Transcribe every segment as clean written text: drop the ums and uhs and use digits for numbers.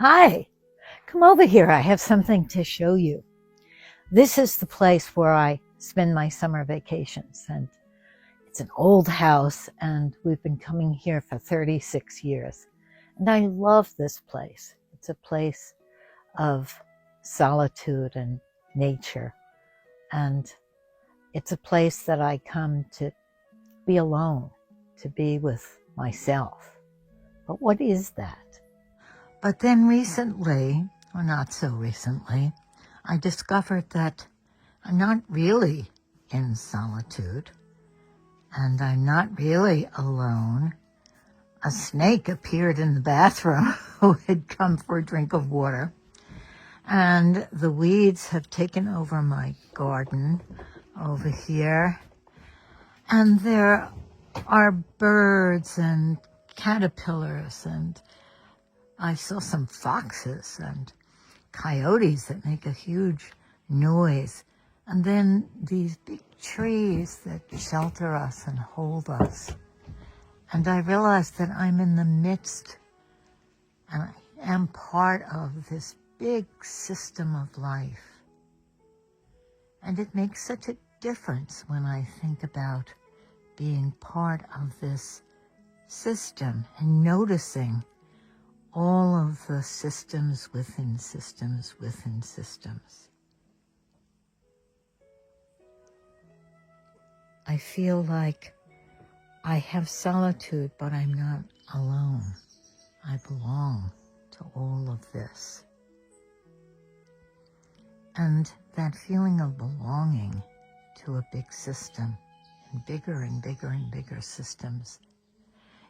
Hi, come over here. I have something to show you. This is the place where I spend my summer vacations, and it's an old house, and we've been coming here for 36 years. And I love this place. It's a place of solitude and nature, and it's a place that I come to be alone, to be with myself. But what is that? But then recently, or not so recently, I discovered that I'm not really in solitude, and I'm not really alone. A snake appeared in the bathroom who had come for a drink of water, and the weeds have taken over my garden over here, and there are birds and caterpillars, and I saw some foxes and coyotes that make a huge noise, and then these big trees that shelter us and hold us. And I realized that I'm in the midst, and I am part of this big system of life. And it makes such a difference when I think about being part of this system and noticing all of the systems within systems within systems. I feel like I have solitude, but I'm not alone. I belong to all of this. And that feeling of belonging to a big system, and bigger and bigger and bigger systems,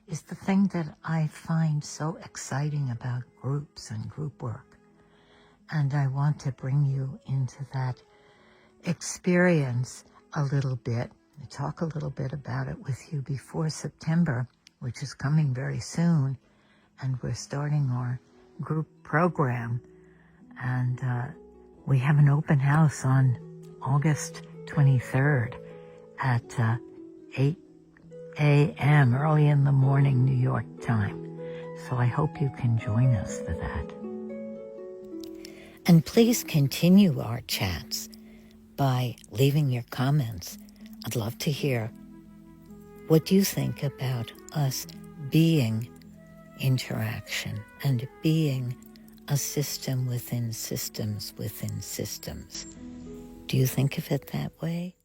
is the thing that I find so exciting about groups and group work. And I want to bring you into that experience a little bit, and talk a little bit about it with you before September, which is coming very soon. And we're starting our group program. And we have an open house on August 23rd at 8 a.m., early in the morning, New York time. So I hope you can join us for that. And please continue our chats by leaving your comments. I'd love to hear what you think about us being interaction and being a system within systems within systems. Do you think of it that way?